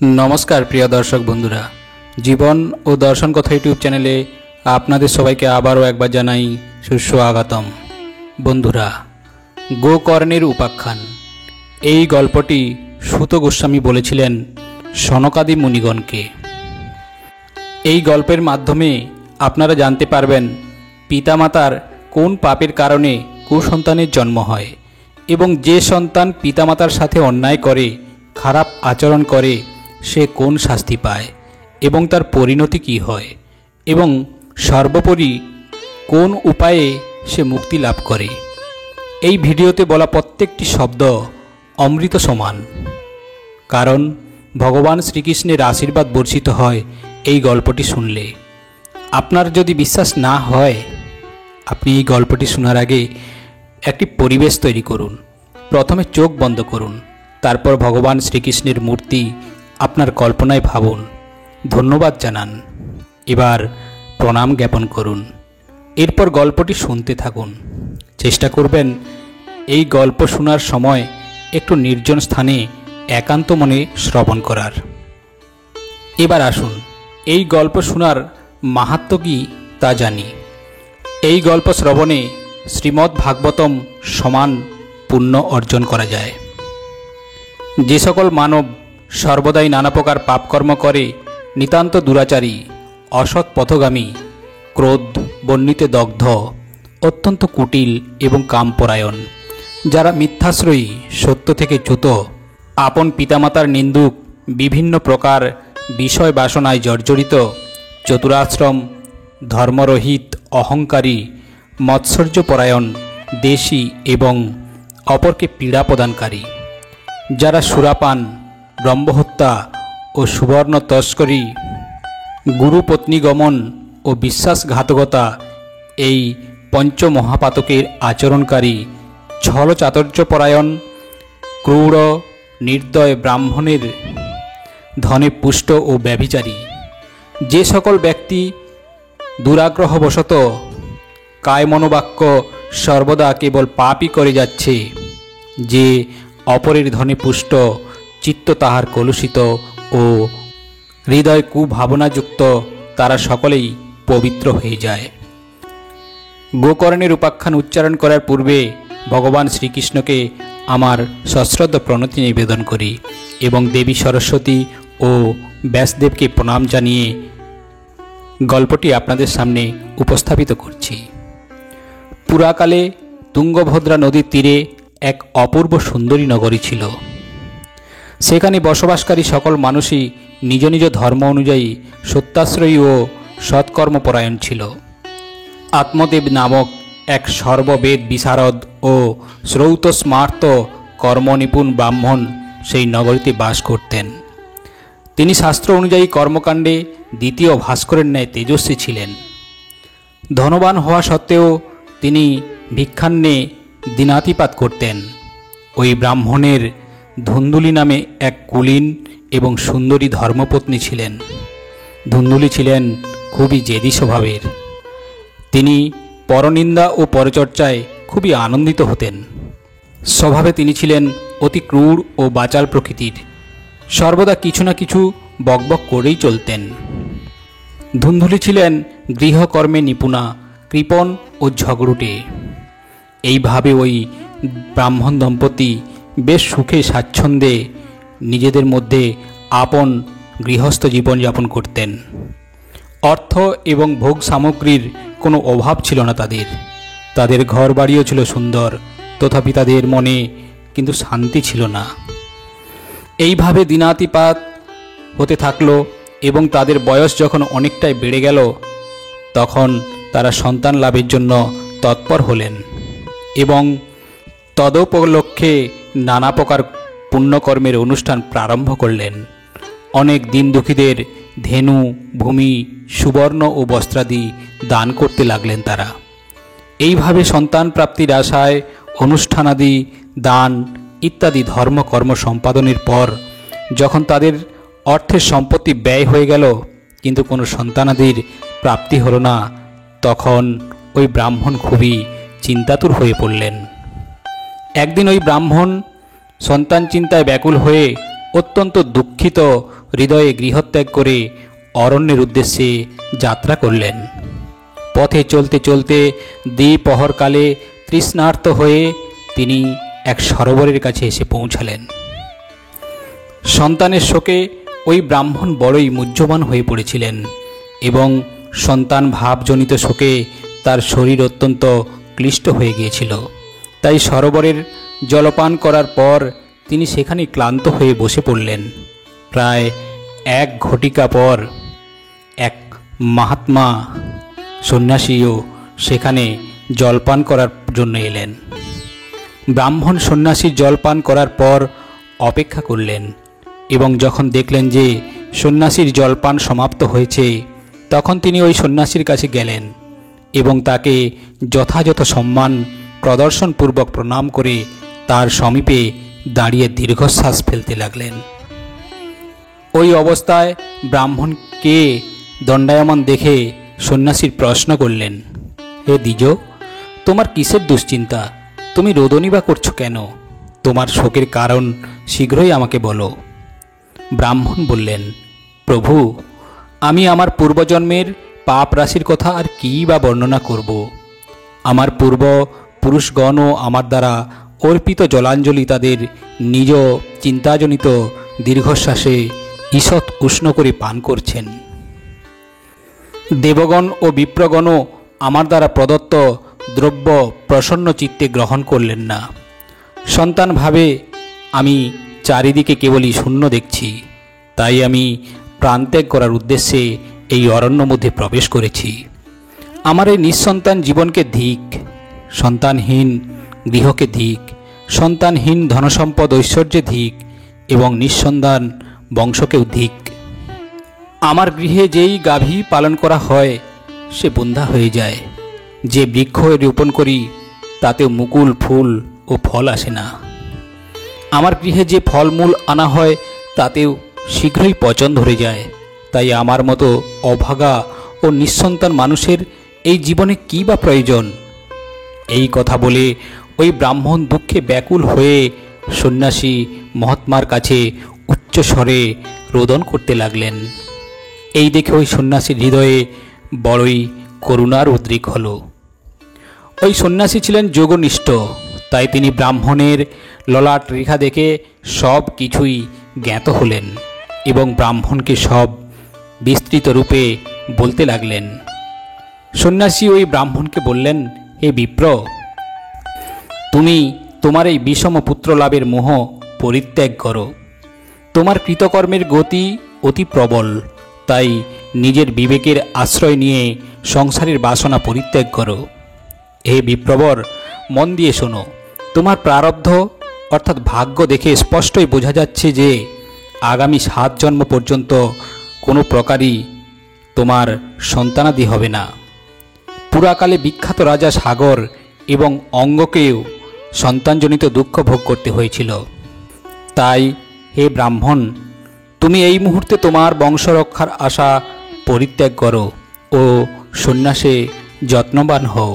नमस्कार प्रिय दर्शक बंधुरा जीवन और दर्शन कथा यूट्यूब चैनेले आपनादेर सबाइके आबारो एकबार जानाई सुस्वागतम। बंधुरा गोकर्णेर उपाख्यान এই গল্পটি সুত গোস্বামী বলেছিলেন সনকাদি মুনিগণকে। এই গল্পের মাধ্যমে আপনারা জানতে পারবেন পিতামাতার কোন পাপের কারণে কুসন্তানের জন্ম হয় এবং যে সন্তান পিতামাতার সাথে অন্যায় করে খারাপ আচরণ করে সে কোন শাস্তি পায় এবং তার পরিণতি কী হয় এবং সর্বোপরি কোন উপায়ে সে মুক্তি লাভ করে। এই ভিডিওতে বলা প্রত্যেকটি শব্দ অমৃত সমান, কারণ ভগবান শ্রীকৃষ্ণের আশীর্বাদ বর্ষিত হয় এই গল্পটি শুনলে। আপনার যদি বিশ্বাস না হয় আপনি এই গল্পটি শোনার আগে একটি পরিবেশ তৈরি করুন। প্রথমে চোখ বন্ধ করুন, তারপর ভগবান শ্রীকৃষ্ণের মূর্তি আপনার কল্পনায় ভাবুন, ধন্যবাদ জানান, এবার প্রণাম জ্ঞাপন করুন। এরপর গল্পটি শুনতে থাকুন। চেষ্টা করবেন এই গল্প শোনার সময় একটু নির্জন স্থানে একান্ত মনে শ্রবণ করার। এবার আসুন এই গল্প শোনার মাহাত্ম্য কী তা জানি। এই গল্প শ্রবণে শ্রীমদ্ ভাগবতম সমান পুণ্য অর্জন করা যায়। যে সকল মানব সর্বদাই নানা প্রকার পাপকর্ম করে, নিতান্ত দুরাচারী, অসৎ পথগামী, ক্রোধ বহ্নিতে দগ্ধ, অত্যন্ত কুটিল এবং কামপরায়ণ, যারা মিথ্যাশ্রয়ী, সত্য থেকে চ্যুত, আপন পিতামাতার নিন্দুক, বিভিন্ন প্রকার বিষয় বাসনায় জর্জরিত, চতুরাশ্রম, ধর্মরহিত, অহংকারী, মৎসর্যপরায়ণ, দেশী এবং অপরকে পীড়া প্রদানকারী, যারা সুরাপান, ব্রহ্মহত্যা ও সুবর্ণ তস্করি, গুরুপত্নীগমন ও বিশ্বাসঘাতকতা, এই পঞ্চমহাপাতকের আচরণকারী, ছলচাতুর্যপরায়ণ, ক্রূর, নির্দয়, ব্রাহ্মণের ধনে পুষ্ট ও ব্যভিচারী, যে সকল ব্যক্তি দুরাগ্রহবশত কায় মনোবাক্য সর্বদা কেবল পাপই করে যাচ্ছে, যে অপরের ধনে পুষ্ট, চিত্ত তাহার কলুষিত ও হৃদয় কুভাবনাযুক্ত, তারা সকলেই পবিত্র হয়ে যায়। গোকর্ণের উপাখ্যান উচ্চারণ করার পূর্বে ভগবান শ্রীকৃষ্ণকে আমার সশ্রদ্ধ প্রণতি নিবেদন করি এবং দেবী সরস্বতী ও ব্যাসদেবকে প্রণাম জানিয়ে গল্পটি আপনাদের সামনে উপস্থাপিত করছি। পুরাকালে তুঙ্গভদ্রা নদীর তীরে এক অপূর্ব সুন্দরী নগরী ছিল। সেখানে বসবাসকারী সকল মানুষই নিজ নিজ ধর্ম অনুযায়ী সত্যাশ্রয়ী ও সৎকর্মপরায়ণ ছিল। আত্মদেব নামক এক সর্ববেদ বিশারদ ও শ্রৌত স্মার্ত কর্মনিপুণ ব্রাহ্মণ সেই নগরীতে বাস করতেন। তিনি শাস্ত্র অনুযায়ী কর্মকাণ্ডে দ্বিতীয় ভাস্করের ন্যায় তেজস্বী ছিলেন। ধনবান হওয়া সত্ত্বেও তিনি ভিক্ষান্নে দিনাতিপাত করতেন। ওই ব্রাহ্মণের ধুন্দুলি নামে এক কুলীন এবং সুন্দরী ধর্মপত্নী ছিলেন। ধুন্দুলি ছিলেন খুবই জেদি স্বভাবের। তিনি পরনিন্দা ও পরচর্চায় খুবই আনন্দিত হতেন। স্বভাবে তিনি ছিলেন অতি ক্রূর ও বাচাল প্রকৃতির, সর্বদা কিছু না কিছু বকবক করেই চলতেন। ধুন্দুলি ছিলেন গৃহকর্মে নিপুণা, কৃপণ ও ঝগড়ুটে। এইভাবে ওই ব্রাহ্মণ দম্পতি বেশ সুখে স্বাচ্ছন্দ্যে নিজেদের মধ্যে আপন গৃহস্থ জীবনযাপন করতেন। অর্থ এবং ভোগ সামগ্রীর কোনো অভাব ছিল না তাদের। তাদের ঘর বাড়িও ছিল সুন্দর, তথাপি তাদের মনে কিন্তু শান্তি ছিল না। এইভাবে দিনাতিপাত হতে থাকলো এবং তাদের বয়স যখন অনেকটাই বেড়ে গেল তখন তারা সন্তান লাভের জন্য তৎপর হলেন এবং তদোপলক্ষে নানা প্রকার পুণ্যকর্মের অনুষ্ঠান প্রারম্ভ করলেন। অনেক দিন দুঃখীদের ধেনু, ভূমি, সুবর্ণ ও বস্ত্রাদি দান করতে লাগলেন তারা। এইভাবে সন্তান প্রাপ্তির আশায় অনুষ্ঠানাদি, দান ইত্যাদি ধর্মকর্ম সম্পাদনের পর যখন তাদের অর্থের সম্পত্তি ব্যয় হয়ে গেল কিন্তু কোনো সন্তানাদির প্রাপ্তি হলো না, তখন ওই ব্রাহ্মণ খুবই চিন্তাতুর হয়ে পড়লেন। একদিন ওই ব্রাহ্মণ সন্তান চিন্তায় ব্যাকুল হয়ে অত্যন্ত দুঃখিত হৃদয়ে গৃহত্যাগ করে অরণ্যের উদ্দেশ্যে যাত্রা করলেন। পথে চলতে চলতে দ্বিপ্রহরকালে তৃষ্ণার্ত হয়ে তিনি এক সরোবরের কাছে এসে পৌঁছালেন। সন্তানের শোকে ওই ব্রাহ্মণ বড়ই মুহ্যমান হয়ে পড়েছিলেন এবং সন্তান ভাবজনিত শোকে তার শরীর অত্যন্ত ক্লিষ্ট হয়ে গিয়েছিল। তাই সরোবরের জলপান করার পর তিনি সেখানে ক্লান্ত হয়ে বসে পড়লেন। প্রায় 1 ঘটিকা পর এক মহাত্মা সন্ন্যাসীও সেখানে জলপান করার জন্য এলেন। ব্রাহ্মণ সন্ন্যাসী জলপান করার পর অপেক্ষা করলেন এবং যখন দেখলেন যে সন্ন্যাসীর জলপান সমাপ্ত হয়েছে, তখন তিনি ওই সন্ন্যাসীর কাছে গেলেন এবং তাকে যথাযথ সম্মান প্রদর্শনপূর্বক প্রণাম করে তার সমীপে দাঁড়িয়ে দীর্ঘশ্বাস ফেলতে লাগলেন। ওই অবস্থায় ব্রাহ্মণকে দণ্ডায়মান দেখে সন্ন্যাসীর প্রশ্ন করলেন, হে দ্বিজ, তোমার কিসের দুশ্চিন্তা? তুমি রোদনী বা করছো কেন? তোমার শোকের কারণ শীঘ্রই আমাকে বলো। ব্রাহ্মণ বললেন, প্রভু, আমি আমার পূর্বজন্মের পাপ রাশির কথা আর কী বা বর্ণনা করব। আমার পূর্ব পুরুষগণও আমার দ্বারা অর্পিত জলাঞ্জলি তাদের নিজ চিন্তাজনিত দীর্ঘশ্বাসে ঈষৎ উষ্ণ করে পান করছেন। দেবগণ ও বিপ্রগণও আমার দ্বারা প্রদত্ত দ্রব্য প্রসন্ন চিত্তে গ্রহণ করলেন না। সন্তান ভাবে আমি চারিদিকে কেবলই শূন্য দেখছি, তাই আমি প্রাণত্যাগ করার উদ্দেশ্যে এই অরণ্য মধ্যে প্রবেশ করেছি। আমার এই নিঃসন্তান জীবনকে ধিক, সন্তানহীন গৃহকে ধিক, সন্তানহীন ধনসম্পদ ঐশ্বর্যে ধিক এবং নিঃসন্তান বংশকেও ধিক। আমার গৃহে যেই গাভী পালন করা হয় সে বন্ধ্যা হয়ে যায়। যে বৃক্ষ রোপণ করি তাতেও মুকুল ফুল ও ফল আসে না। আমার গৃহে যে ফলমূল আনা হয় তাতেও শীঘ্রই পচন ধরে যায়। তাই আমার মতো অভাগা ও নিঃসন্তান মানুষের এই জীবনে কী বা প্রয়োজন? এই কথা বলে ওই ব্রাহ্মণ দুঃখে ব্যাকুল হয়ে সন্ন্যাসী মহাত্মার কাছে উচ্চস্বরে রোদন করতে লাগলেন। এই দেখে ওই সন্ন্যাসীর হৃদয়ে বড়ই করুণার উদ্রেক হল। ওই সন্ন্যাসী ছিলেন যোগনিষ্ঠ, তাই তিনি ব্রাহ্মণের ললাট রেখা দেখে সব কিছুই জ্ঞাত হলেন এবং ব্রাহ্মণকে সব বিস্তৃত রূপে বলতে লাগলেন। সন্ন্যাসী ওই ব্রাহ্মণকে বললেন, হে বিপ্র, তুমি তোমার এই বিষম পুত্র লাভের মোহ পরিত্যাগ করো। তোমার কৃতকর্মের গতি অতি প্রবল, তাই নিজের বিবেকের আশ্রয় নিয়ে সংসারের বাসনা পরিত্যাগ করো। হে বিপ্রবর, মন দিয়ে শোনো। তোমার প্রারব্ধ অর্থাৎ ভাগ্য দেখে স্পষ্টই বোঝা যাচ্ছে যে আগামী 7 জন্ম পর্যন্ত কোনো প্রকারই তোমার সন্তানাদি হবে না। পুরাকালে বিখ্যাত রাজা সাগর এবং অঙ্গকেও সন্তানজনিত দুঃখ ভোগ করতে হয়েছিল। তাই হে ব্রাহ্মণ, তুমি এই মুহূর্তে তোমার বংশ রক্ষার আশা পরিত্যাগ করো ও সন্ন্যাসে যত্নবান হও।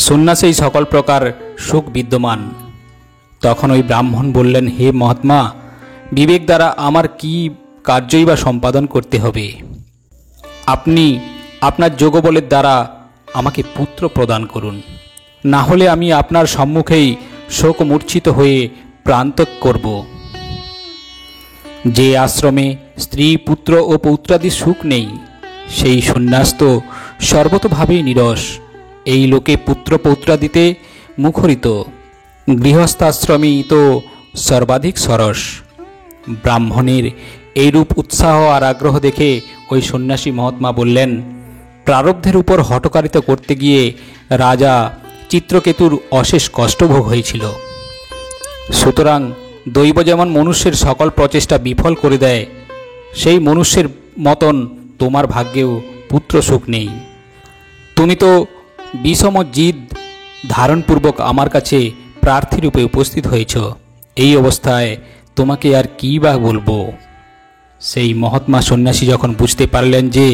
সন্ন্যাসেই সকল প্রকার সুখ বিদ্যমান। তখন ওই ব্রাহ্মণ বললেন, হে মহাত্মা, বিবেক দ্বারা আমার কি কার্যই বা সম্পাদন করতে হবে? আপনি আপনার যোগবলের দ্বারা আমাকে পুত্র প্রদান করুন, না হলে আমি আপনার সম্মুখেই শোকমূর্ছিত হয়ে প্রাণত্যাগ করব। যে আশ্রমে স্ত্রী পুত্র ও পৌত্রাদি সুখ নেই, সেই সন্ন্যাস তো সর্বতোভাবেই নিরস। এই লোকে পুত্র পৌত্রাদিতে মুখরিত, গৃহস্থাশ্রমেই তো সর্বাধিক সরস। ব্রাহ্মণের এইরূপ উৎসাহ আর আগ্রহ দেখে ওই সন্ন্যাসী মহাত্মা বললেন, প্রারব্ধের উপর হঠকারিতা করতে গিয়ে রাজা চিত্রকেতুর অশেষ কষ্টভোগ হয়েছিল। সুতরাং দৈব যেমন মনুষ্যের সকল প্রচেষ্টা বিফল করে দেয়, সেই মনুষ্যের মতন তোমার ভাগ্যেও পুত্র সুখ নেই। তুমি তো বিষম জিদ ধারণপূর্বক আমার কাছে প্রার্থীরূপে উপস্থিত হয়েছ। এই অবস্থায় তোমাকে আর কী বা বলবো? সেই মহাত্মা সন্ন্যাসী যখন বুঝতে পারলেন যে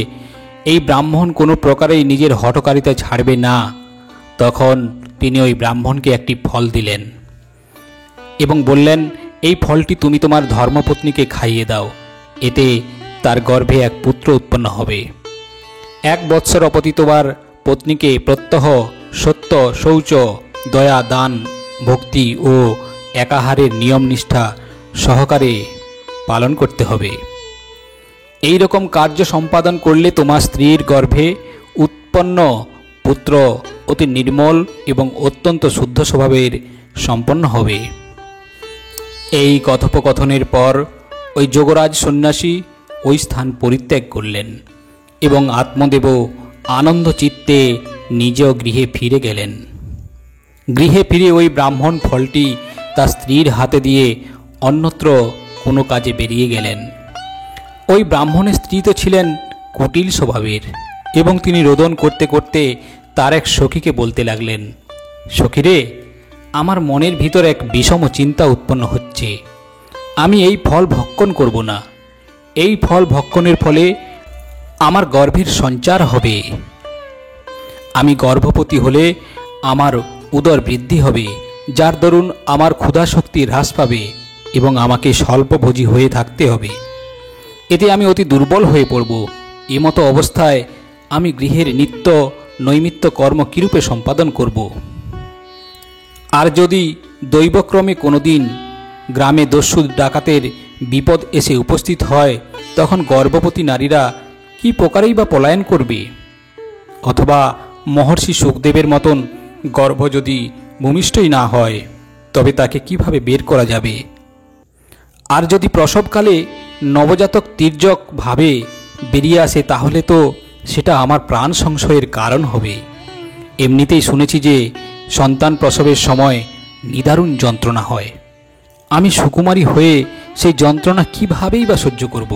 এই ব্রাহ্মণ কোনো প্রকারেই নিজের হঠকারিতা ছাড়বে না, তখন তিনি ওই ব্রাহ্মণকে একটি ফল দিলেন এবং বললেন, এই ফলটি তুমি তোমার ধর্মপত্নীকে খাইয়ে দাও এতে তার গর্ভে এক পুত্র উৎপন্ন হবে। 1 বৎসর অপতিতবার পত্নীকে প্রত্যহ সত্য, শৌচ, দয়া, দান, ভক্তি ও একাহারের নিয়ম নিষ্ঠা সহকারে পালন করতে হবে। এই রকম কার্য সম্পাদন করলে তোমার স্ত্রীর গর্ভে উৎপন্ন পুত্র অতি নির্মল এবং অত্যন্ত শুদ্ধ স্বভাবের সম্পন্ন হবে। এই কথোপকথনের পর ওই যোগরাজ সন্ন্যাসী ওই স্থান পরিত্যাগ করলেন এবং আত্মদেবও আনন্দ চিত্তে নিজ গৃহে ফিরে গেলেন। গৃহে ফিরে ওই ব্রাহ্মণ ফলটি তার স্ত্রীর হাতে দিয়ে অন্যত্র কোনো কাজে বেরিয়ে গেলেন। ওই ব্রাহ্মণের স্ত্রী তো ছিলেন কুটিল স্বভাবের এবং তিনি রোদন করতে করতে তার এক সখীকে বলতে লাগলেন, সখীরে, আমার মনের ভিতর এক বিষম চিন্তা উৎপন্ন হচ্ছে। আমি এই ফল ভক্ষণ করব না। এই ফল ভক্ষণের ফলে আমার গর্ভের সঞ্চার হবে। আমি গর্ভবতী হলে আমার উদর বৃদ্ধি হবে, যার দরুন আমার ক্ষুধা শক্তি হ্রাস পাবে এবং আমাকে স্বল্পভোজী হয়ে থাকতে হবে। এতে আমি অতি দুর্বল হয়ে পড়ব। এমতো অবস্থায় আমি গৃহের নিত্য নৈমিত্য কর্ম কিরূপে সম্পাদন করব? আর যদি দৈবক্রমে কোনোদিন গ্রামে দস্যু ডাকাতের বিপদ এসে উপস্থিত হয়, তখন গর্ভবতী নারীরা কি প্রকারেই বা পলায়ন করবে? অথবা মহর্ষি সুখদেবের মতন গর্ভ যদি ভূমিষ্ঠই না হয়, তবে তাকে কিভাবে বের করা যাবে? আর যদি প্রসবকালে নবজাতক তির্যক ভাবে বেরিয়ে আসে, তাহলে তো সেটা আমার প্রাণ সংশয়ের কারণ হবে। এমনিতেই শুনেছি যে সন্তান প্রসবের সময় নিদারুণ যন্ত্রণা হয়। আমি সুকুমারী হয়ে সেই যন্ত্রণা কিভাবেই বা সহ্য করব?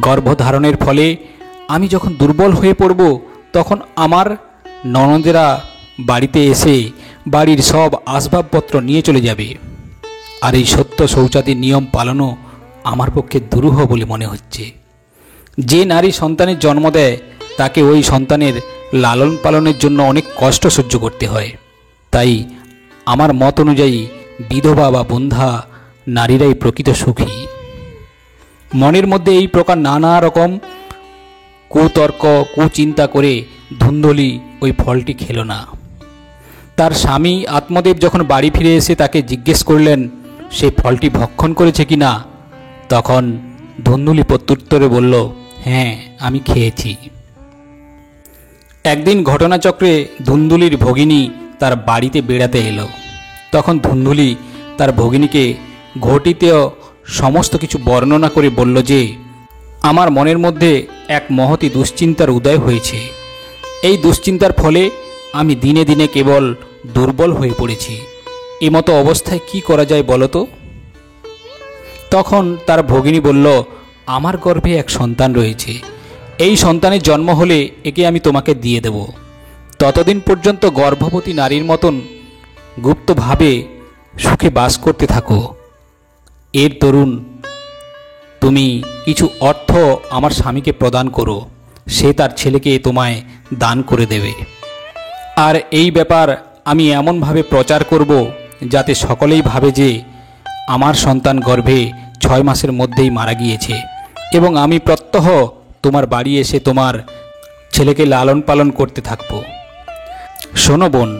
গর্ভধারণের ফলে আমি যখন দুর্বল হয়ে পড়ব, তখন আমার ননদেরা বাড়িতে এসে বাড়ির সব আসবাবপত্র নিয়ে চলে যাবে। আর এই সত্য শৌচাদির নিয়ম পালনও আমার পক্ষে দুরূহ বলে মনে হচ্ছে। যে নারী সন্তানের জন্ম দেয়, তাকে ওই সন্তানের লালন পালনের জন্য অনেক কষ্ট সহ্য করতে হয়। তাই আমার মত অনুযায়ী বিধবা বা বন্ধ্যা নারীরাই প্রকৃত সুখী। মনের মধ্যে এই প্রকার নানা রকম কুতর্ক কুচিন্তা করে ধুন্ধুলি ওই ফলটি খেল না। তার স্বামী আত্মদেব যখন বাড়ি ফিরে এসে তাকে জিজ্ঞেস করলেন সেই ফলটি ভক্ষণ করেছে কিনা, তখন ধুন্ধুলি প্রত্যুত্তরে বলল, হ্যাঁ, আমি খেয়েছি। একদিন ঘটনাচক্রে ধুন্ধুলির ভগিনী তার বাড়িতে বেড়াতে এলো। তখন ধুন্ধুলি তার ভগিনীকে ঘটিতেও সমস্ত কিছু বর্ণনা করে বলল যে, আমার মনের মধ্যে এক মহতী দুশ্চিন্তার উদয় হয়েছে। এই দুশ্চিন্তার ফলে আমি দিনে দিনে কেবল দুর্বল হয়ে পড়েছি। এমতো অবস্থায় কি করা যায় বলো তো? তখন তার ভগিনী বলল, আমার গর্ভে এক সন্তান রয়েছে। এই সন্তানের জন্ম হলে একে আমি তোমাকে দিয়ে দেব। ততদিন পর্যন্ত গর্ভবতী নারীর মতন গুপ্তভাবে সুখে বাস করতে থাকো। এর দরুন তুমি কিছু অর্থ আমার স্বামীকে প্রদান করো, সে তার ছেলেকে তোমায় দান করে দেবে। আর এই ব্যাপার আমি এমনভাবে প্রচার করব যাতে সকলেই ভাবে যে আমার সন্তান গর্ভে 6 মাসের মধ্যেই মারা গিয়েছে এবং আমি প্রত্যহ তোমার বাড়ি এসে তোমার ছেলেকে লালন পালন করতে থাকব। শোনো বোন,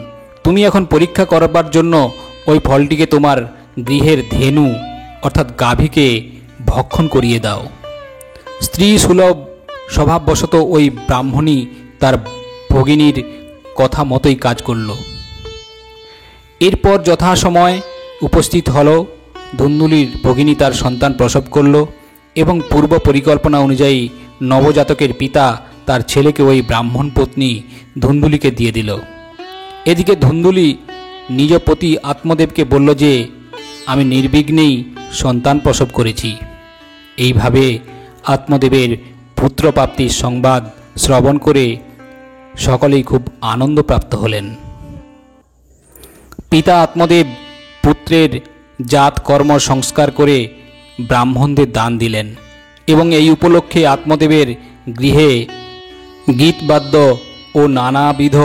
তুমি এখন পরীক্ষা করবার জন্য ওই ফলটিকে তোমার গৃহের ধেনু অর্থাৎ গাভীকে ভক্ষণ করিয়ে দাও। স্ত্রী সুলভ স্বভাববশত ওই ব্রাহ্মণী তার ভগিনীর কথা মতোই কাজ করল। এরপর যথাসময় উপস্থিত হল। ধুন্ধুলির ভগিনী তার সন্তান প্রসব করল এবং পূর্ব পরিকল্পনা অনুযায়ী নবজাতকের পিতা তার ছেলেকে ওই ব্রাহ্মণ পত্নী ধুন্ধুলিকে দিয়ে দিল। এদিকে ধুন্ধুলি নিজ পতি আত্মদেবকে বলল যে, আমি নির্বিঘ্নেই সন্তান প্রসব করেছি। এইভাবে আত্মদেবের পুত্রপ্রাপ্তির সংবাদ শ্রবণ করে সকলেই খুব আনন্দপ্রাপ্ত হলেন। পিতা আত্মদেব পুত্রের জাত কর্ম সংস্কার করে ব্রাহ্মণদের দান দিলেন এবং এই উপলক্ষে আত্মদেবের গৃহে গীতবাদ্য ও নানাবিধ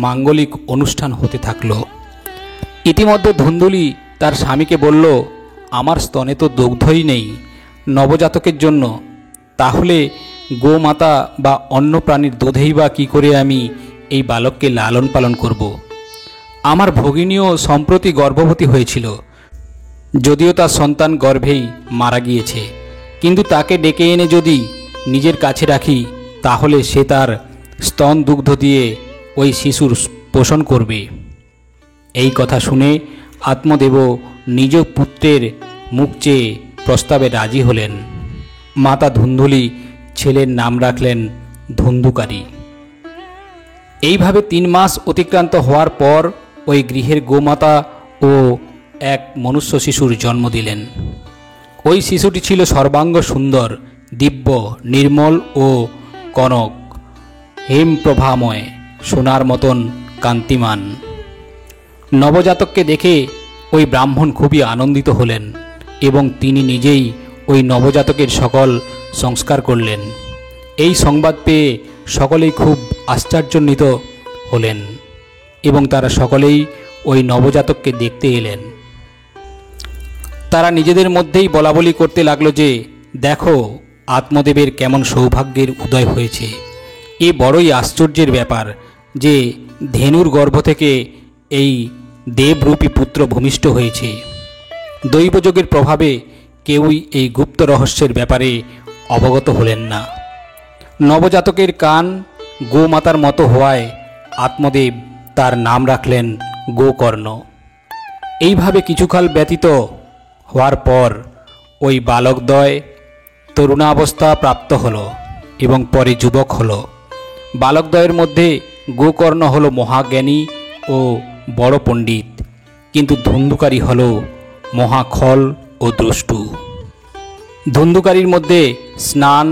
মাঙ্গলিক অনুষ্ঠান হতে থাকল। ইতিমধ্যে ধুন্ধুলি তার স্বামীকে বলল, আমার স্তনে তো দুগ্ধই নেই, নবজাতকের জন্য, তাহলে গোমাতা বা অন্য প্রাণীর দুধেই বা কী করে আমি এই বালককে লালন পালন করব। আমার ভগিনীও সম্প্রতি গর্ভবতী হয়েছিল, যদিও তার সন্তান গর্ভেই মারা গিয়েছে, কিন্তু তাকে ডেকে এনে যদি নিজের কাছে রাখি তাহলে সে তার স্তন দুগ্ধ দিয়ে ওই শিশুর পোষণ করবে। এই কথা শুনে আত্মদেবও নিজ পুত্রের মুখ চেয়ে প্রস্তাবে রাজি হলেন। মাতা ধুন্ধুলি ছেলের নাম রাখলেন ধুন্ধুকারী। এইভাবে 3 মাস অতিক্রান্ত হওয়ার পর ওই গৃহের গোমাতা ও এক মনুষ্য শিশুর জন্ম দিলেন। ওই শিশুটি ছিল সর্বাঙ্গ সুন্দর, দিব্য, নির্মল ও কনক, হেমপ্রভাময়, সোনার মতন কান্তিমান। নবজাতককে দেখে ওই ব্রাহ্মণ খুবই আনন্দিত হলেন এবং তিনি নিজেই ওই নবজাতকের সকল সংস্কার করলেন। এই সংবাদ পেয়ে সকলেই খুব আশ্চর্যান্বিত হলেন এবং তারা সকলেই ওই নবজাতককে দেখতে এলেন। তারা নিজেদের মধ্যেই বলাবলি করতে লাগলো যে, দেখো আত্মদেবের কেমন সৌভাগ্যের উদয় হয়েছে। এ বড়ই আশ্চর্যের ব্যাপার যে ধেনুর গর্ভ থেকে এই দেবরূপী পুত্র ভূমিষ্ঠ হয়েছে। দৈবযোগের প্রভাবে কেউই এই গুপ্ত রহস্যের ব্যাপারে অবগত হলেন না। নবজাতকের কান গোমাতার মতো হওয়ায় আত্মদেব তার নাম রাখলেন গোকর্ণ। এইভাবে কিছুকাল ব্যতীত হওয়ার পর ওই বালকদ্বয় তরুণাবস্থা প্রাপ্ত হলো এবং পরে যুবক হলো। বালকদ্বয়ের মধ্যে গোকর্ণ হলো মহাজ্ঞানী ও বড় পণ্ডিত, কিন্তু ধুন্ধুকারী হলো মহাখল ও দ্রষ্টু। ধুন্ধুকারীর মধ্যে স্নান,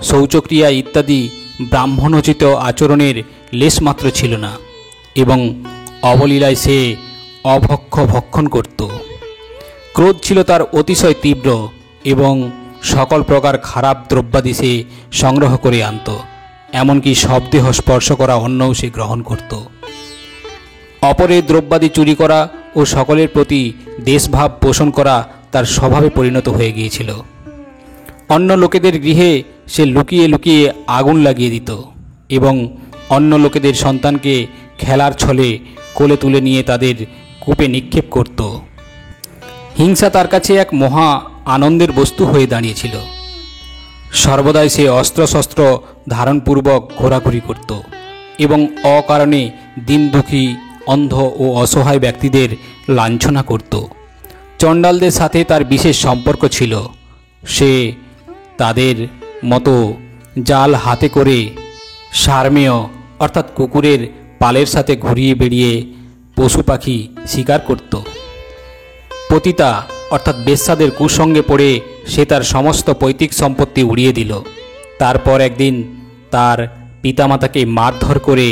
শৌচক্রিয়া ইত্যাদি ব্রাহ্মণোচিত আচরণের লেশমাত্র ছিল না এবং অবলীলায় সে অভক্ষ ভক্ষণ করত। ক্রোধ ছিল তার অতিশয় তীব্র এবং সকল প্রকার খারাপ দ্রব্যাদি সে সংগ্রহ করে আনত, এমনকি শবদেহ স্পর্শ করা অন্নও সে গ্রহণ করত। অপরের দ্রব্যাদি চুরি করা ও সকলের প্রতি দেশভাব পোষণ করা তার স্বভাবে পরিণত হয়ে গিয়েছিল। অন্য লোকেদের গৃহে সে লুকিয়ে লুকিয়ে আগুন লাগিয়ে দিত এবং অন্য লোকেদের সন্তানকে খেলার ছলে কোলে তুলে নিয়ে তাদের কূপে নিক্ষেপ করত। হিংসা তার কাছে এক মহা আনন্দের বস্তু হয়ে দাঁড়িয়েছিল। সর্বদাই সে অস্ত্রশস্ত্র ধারণপূর্বক ঘোরাঘুরি করত এবং অকারণে দিন দুঃখী, অন্ধ ও অসহায় ব্যক্তিদের লাঞ্ছনা করত। চণ্ডালদের সাথে তার বিশেষ সম্পর্ক ছিল। সে তাদের মতো জাল হাতে করে সারমেয় অর্থাৎ কুকুরের পালের সাথে ঘুরিয়ে বেড়িয়ে পশু পাখি শিকার করত। পতিতা অর্থাৎ বেশ্যাদের কুসঙ্গে পড়ে সে তার সমস্ত পৈতৃক সম্পত্তি উড়িয়ে দিল। তারপর একদিন তার পিতামাতাকে মারধর করে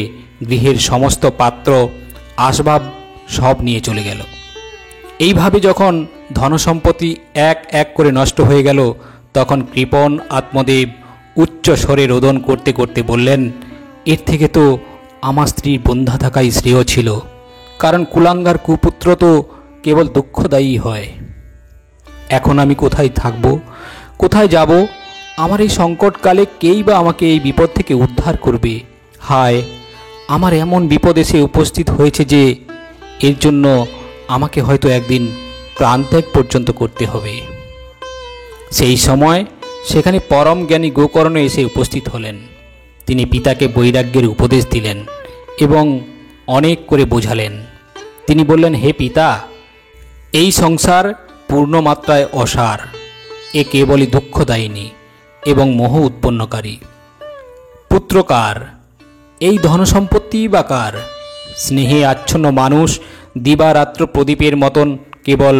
গৃহের সমস্ত পাত্র আসবাব সব নিয়ে চলে গেল। এইভাবে যখন ধনসম্পত্তি এক এক করে নষ্ট হয়ে গেল, তখন কৃপণ আত্মদেব উচ্চ স্বরে রোদন করতে করতে বললেন, এর থেকে তো আমার স্ত্রীর বন্ধা থাকাই শ্রেয় ছিল, কারণ কুলাঙ্গার কুপুত্র তো কেবল দুঃখদায়ী হয়। এখন আমি কোথায় থাকব, কোথায় যাব? আমার এই সংকটকালে কেই বা আমাকে এই বিপদ থেকে উদ্ধার করবে? হায়, আমার এমন বিপদ এসে উপস্থিত হয়েছে যে এর জন্য আমাকে হয়তো একদিন প্রাণত্যাগ পর্যন্ত করতে হবে। সেই সময় সেখানে পরম জ্ঞানী গোকর্ণ এসে উপস্থিত হলেন। তিনি পিতাকে বৈরাগ্যের উপদেশ দিলেন এবং অনেক করে বোঝালেন। তিনি বললেন, হে পিতা, এই সংসার পূর্ণমাত্রায় অসার, এ কেবলই দুঃখদায়িনী এবং মোহ উৎপন্নকারী। পুত্রকার, এই ধনসম্পত্তি বা কার? স্নেহে আচ্ছন্ন মানুষ দিবারাত্র প্রদীপের মতন কেবল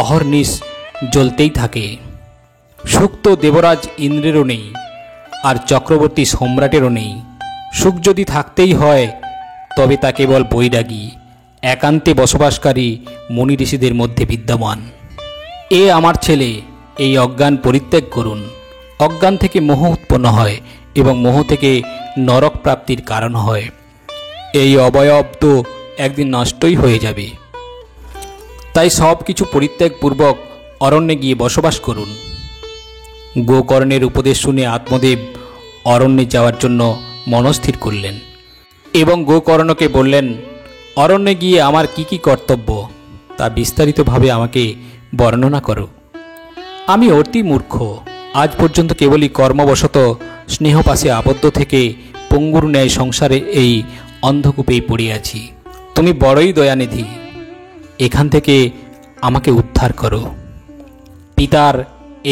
অহর্নিশ জ্বলতেই থাকে। সুখ তো দেবরাজ ইন্দ্রেরও নেই, আর চক্রবর্তী সম্রাটেরও নেই। সুখ যদি থাকতেই হয় তবে তা কেবল বৈরাগী, একান্তে বসবাসকারী মুনি ঋষিদের মধ্যে বিদ্যমান। এ আমার ছেলে, এই অজ্ঞান পরিত্যাগ করুন। অজ্ঞান থেকে মোহ উৎপন্ন হয় এবং মোহ থেকে নরক প্রাপ্তির কারণ হয়। এই অবয়ব তো একদিন নষ্টই হয়ে যাবে। তাই সব কিছু পরিত্যাগপূর্বক অরণ্যে গিয়ে বসবাস করুন। গোকর্ণের উপদেশ শুনে আত্মদেব অরণ্যে যাওয়ার জন্য মনস্থির করলেন এবং গোকর্ণকে বললেন, অরণ্যে গিয়ে আমার কি কি কর্তব্য তা বিস্তারিতভাবে আমাকে বর্ণনা করো। আমি অতি মূর্খ, আজ পর্যন্ত কেবলই কর্মবশত স্নেহপাশে আবদ্ধ থেকে পঙ্গুর ন্যায় সংসারে এই অন্ধকূপেই পড়িয়াছি। তুমি বড়ই দয়ানিধি, এখান থেকে আমাকে উদ্ধার করো। পিতার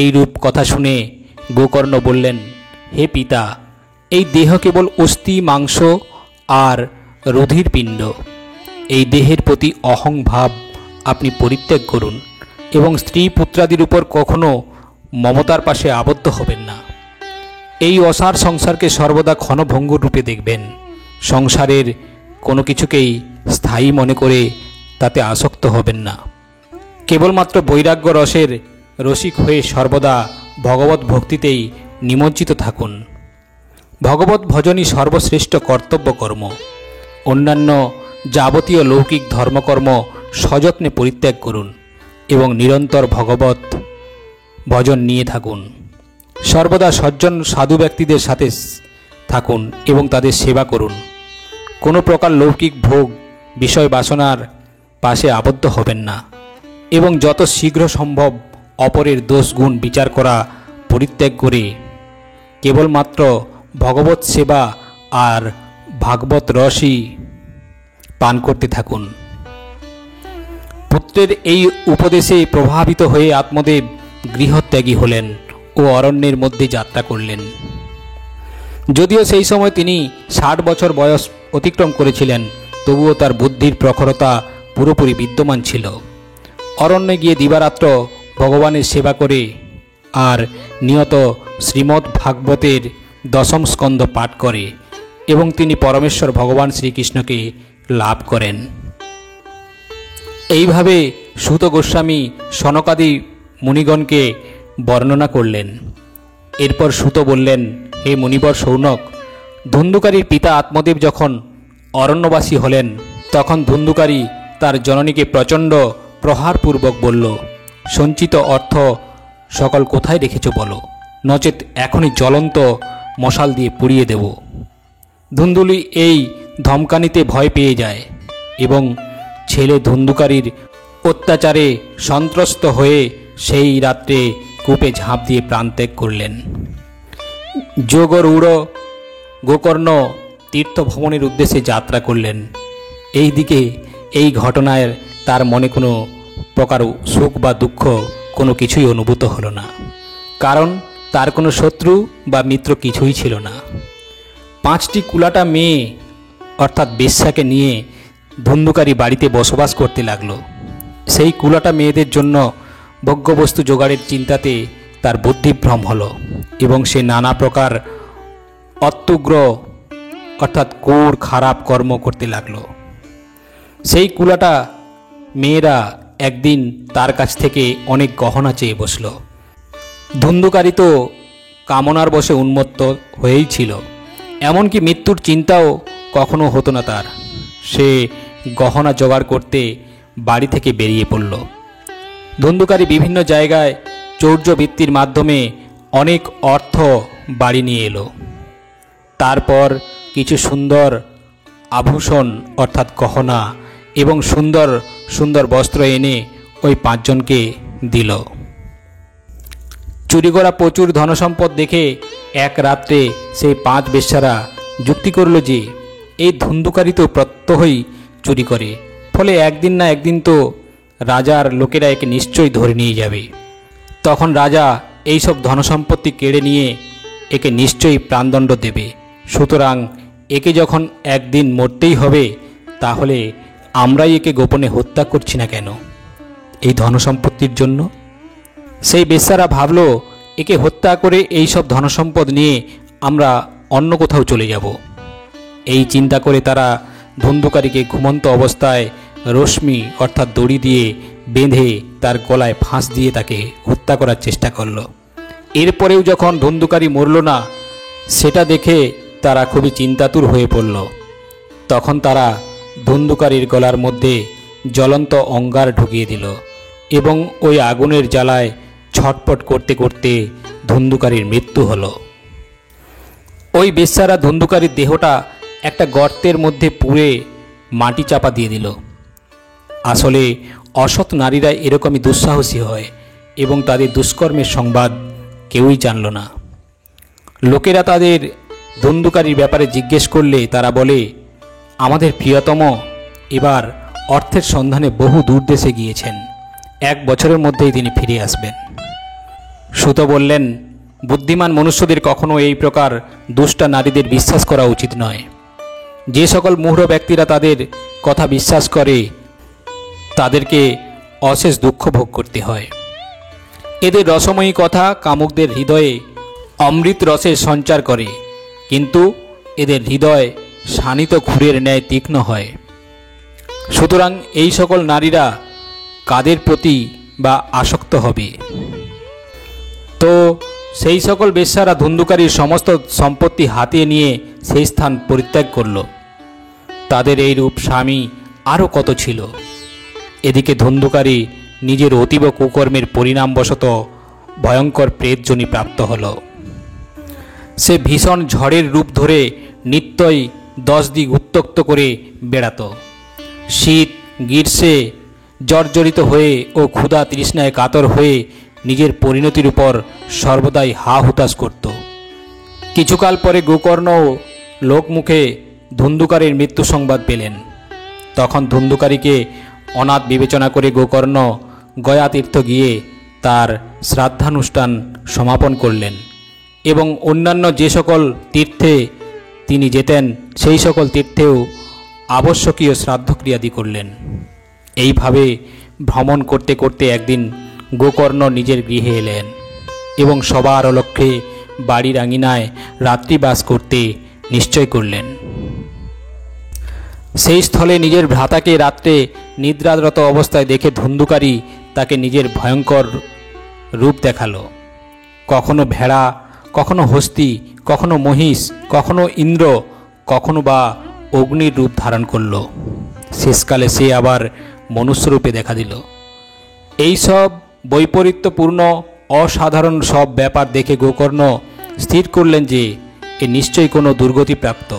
এই রূপ কথা শুনে গোকর্ণ বললেন, হে পিতা, এই দেহ কেবল অস্থি, মাংস আর রুধির পিণ্ড। এই দেহের প্রতি অহংভাব আপনি পরিত্যাগ করুন এবং স্ত্রী পুত্রাদির উপর কখনো মমতার পাশে আবদ্ধ হবেন না। এই অসার সংসারকে সর্বদা ক্ষণভঙ্গুর রূপে দেখবেন। সংসারের কোনো কিছুকেই স্থায়ী মনে করে তাতে আসক্ত হবেন না। কেবলমাত্র বৈরাগ্য রসের রসিক হয়ে সর্বদা ভগবত ভক্তিতেই নিমজ্জিত থাকুন। ভগবত ভজনই সর্বশ্রেষ্ঠ কর্তব্য কর্ম। অন্যান্য যাবতীয় লৌকিক ধর্মকর্ম সযত্নে পরিত্যাগ করুন এবং নিরন্তর ভগবত ভজন নিয়ে থাকুন। সর্বদা সজ্জন সাধু ব্যক্তিদের সাথে থাকুন এবং তাদের সেবা করুন। কোনো প্রকার লৌকিক ভোগ বিষয় বাসনার পাশে আবদ্ধ হবেন না এবং যত শীঘ্র সম্ভব অপরের দোষ গুণ বিচার করা পরিত্যাগ করে কেবলমাত্র ভগবত সেবা আর ভাগবত রসই পান করতে থাকুন। পুত্রের এই উপদেশে প্রভাবিত হয়ে আত্মদেব গৃহত্যাগী হলেন ও অরণ্যের মধ্যে যাত্রা করলেন। যদিও সেই সময় তিনি 60 বছর বয়স অতিক্রম করেছিলেন, তবুও তার বুদ্ধির প্রখরতা পুরোপুরি বিদ্যমান ছিল। অরণ্যে গিয়ে দিবারাত্র ভগবানের সেবা করে আর নিয়ত শ্রীমদ্ ভাগবতের 10ম স্কন্ধ পাঠ করে এবং তিনি পরমেশ্বর ভগবান শ্রীকৃষ্ণকে লাভ করেন। এইভাবে সূত গোস্বামী সনকাদি মুনিগণকে বর্ণনা করলেন। এরপর সূত বললেন, হে মুনিবর শৌনক, ধুন্ধুকারীর পিতা আত্মদেব যখন অরণ্যবাসী হলেন তখন ধুন্ধুকারী তার জননীকে প্রচণ্ড প্রহারপূর্বক বলল, সঞ্চিত অর্থ সকল কোথায় রেখেছ বলো, নচেত এখনই জ্বলন্ত মশাল দিয়ে পুড়িয়ে দেব। ধুন্ধুলি এই ধমকানিতে ভয় পেয়ে যায় এবং ছেলে ধুন্ধুকারীর অত্যাচারে সন্ত্রস্ত হয়ে সেই রাত্রে কূপে ঝাঁপ দিয়ে প্রাণত্যাগ করলেন। যোগরূঢ় গোকর্ণ তীর্থ ভ্রমণের উদ্দেশ্যে যাত্রা করলেন। এই দিকে এই ঘটনায় তার মনে কোনো প্রকার সুখ বা দুঃখ কোনো কিছুই অনুভূত হলো না, কারণ তার কোনো শত্রু বা মিত্র কিছুই ছিল না। 5টি কুলাটা মেয়ে অর্থাৎ বেশ্যাকে নিয়ে ধুন্ধুকারী বাড়িতে বসবাস করতে লাগলো। সেই কুলাটা মেয়েদের জন্য ভোগ্যবস্তু জোগাড়ের চিন্তাতে তার বুদ্ধিভ্রম হলো এবং সে নানা প্রকার অত্যুগ্র অর্থাৎ ক্রূর খারাপ কর্ম করতে লাগলো। সেই কুলাটা মেয়েরা একদিন তার কাছ থেকে অনেক গহনা চেয়ে বসল। ধুন্ধুকারী তো কামনার বশে উন্মত্ত হয়েই ছিল, এমনকি মৃত্যুর চিন্তাও কখনো হতো না তার। সে গহনা জোগাড় করতে বাড়ি থেকে বেরিয়ে পড়ল। ধুন্ধুকারী বিভিন্ন জায়গায় চৌর্যবৃত্তির মাধ্যমে অনেক অর্থ বাড়ি নিয়ে এলো। তারপর কিছু সুন্দর আভূষণ অর্থাৎ গহনা এবং সুন্দর সুন্দর বস্ত্র এনে ওই 5 জনকে দিল। চুরি করা প্রচুর ধনসম্পদ দেখে এক রাত্রে সেই 5 বেশ্যারা যুক্তি করল যে এই ধুন্ধুকারী তো প্রত্যহই চুরি করে, ফলে একদিন না একদিন তো রাজার লোকেরা একে নিশ্চয়ই ধরে নিয়ে যাবে। তখন রাজা এইসব ধনসম্পত্তি কেড়ে নিয়ে একে নিশ্চয়ই প্রাণদণ্ড দেবে। সুতরাং একে যখন একদিন মরতেই হবে, তাহলে আমরাই একে গোপনে হত্যা করছি না কেন? এই ধনসম্পত্তির জন্য। সেই বেশ্যারা ভাবল, একে হত্যা করে এই সব ধনসম্পদ নিয়ে আমরা অন্য কোথাও চলে যাব। এই চিন্তা করে তারা ধুন্ধুকারীকে ঘুমন্ত অবস্থায় রশ্মি অর্থাৎ দড়ি দিয়ে বেঁধে তার গলায় ফাঁস দিয়ে তাকে হত্যা করার চেষ্টা করল। এরপরেও যখন ধুন্ধুকারী মরল না, সেটা দেখে তারা খুবই চিন্তাতুর হয়ে পড়ল। তখন তারা ধুন্ধুকারীর গলার মধ্যে জ্বলন্ত অঙ্গার ঢুকিয়ে দিল এবং ওই আগুনের জ্বালায় ছটপট করতে করতে ধুন্ধুকারীর মৃত্যু হলো। ওই বেশ্যারা ধুন্ধুকারীর দেহটা একটা গর্তের মধ্যে পুড়ে মাটি চাপা দিয়ে দিল। আসলে অসৎ নারীরা এরকমই দুঃসাহসী হয় এবং তাদের দুষ্কর্মের সংবাদ কেউই জানল না। লোকেরা তাদের ধুন্ধুকারীর ব্যাপারে জিজ্ঞেস করলে তারা বলে, আমাদের প্রিয়তম এবার অর্থের সন্ধানে বহু দূর দেশে গিয়েছেন, 1 বছরের মধ্যেই তিনি ফিরে আসবেন। সুত বললেন, বুদ্ধিমান মনুষ্যদের কখনো এই প্রকার দুষ্টা নারীদের বিশ্বাস করা উচিত নয়। যে সকল মূঢ় ব্যক্তিরা তাদের কথা বিশ্বাস করে তাদেরকে অশেষ দুঃখ ভোগ করতে হয়। এদের রসময়ী কথা কামুকদের হৃদয়ে অমৃত রসের সঞ্চার করে, কিন্তু এদের হৃদয় শানিত ক্ষুরের ন্যায় তীক্ষ্ণ হয়। সুতরাং এই সকল নারীরা কাদের প্রতি বা আসক্ত হবে? তো সেই সকল বেশ্যারা ধুন্ধুকারীর সমস্ত সম্পত্তি হাতিয়ে নিয়ে সেই স্থান পরিত্যাগ করল। তাদের এই রূপ স্বামী আরও কত ছিল। এদিকে ধুন্ধুকারী নিজের অতীব কুকর্মের পরিণামবশত ভয়ঙ্কর প্রেতজনি প্রাপ্ত হল। সে ভীষণ ঝড়ের রূপ ধরে নিত্যই 10 দিক উত্ত্যক্ত করে বেড়াত। শীত গ্রীষ্মে জর্জরিত হয়ে ও ক্ষুধা তৃষ্ণায় কাতর হয়ে নিজের পরিণতির উপর সর্বদাই হা হুতাশ করত। কিছুকাল পরে গোকর্ণ লোকমুখে ধুন্ধুকারীর মৃত্যু সংবাদ পেলেন। তখন ধুন্ধুকারীকে অনাথ বিবেচনা করে গোকর্ণ গয়া তীর্থ গিয়ে তার শ্রাদ্ধানুষ্ঠান সমাপন করলেন এবং অন্যান্য যে সকল তীর্থে তিনি যেতেন সেই সকল তীর্থেও আবশ্যকীয় শ্রাদ্ধক্রিয়াদি করলেন। এইভাবে ভ্রমণ করতে করতে একদিন গোকর্ণ নিজের গৃহে এলেন এবং সবার অলক্ষ্যে বাড়ির আঙিনায় রাত্রিবাস করতে নিশ্চয় করলেন। সেই স্থলে নিজের ভ্রাতাকে রাত্রে নিদ্রারত অবস্থায় দেখে ধুন্ধুকারী তাকে নিজের ভয়ঙ্কর রূপ দেখালো। কখনো ভেড়া, কখনো হস্তি, কখনো মহিষ, কখনো ইন্দ্র, কখনো বা অগ্নির রূপ ধারণ করল। শেষকালে সে আবার মনুষ্যরূপে দেখা দিল। এই সব বৈপরীত্যপূর্ণ অসাধারণ সব ব্যাপার দেখে গোকর্ণ স্থির করলেন যে এ নিশ্চয়ই কোনো দুর্গতি প্রাপ্ত।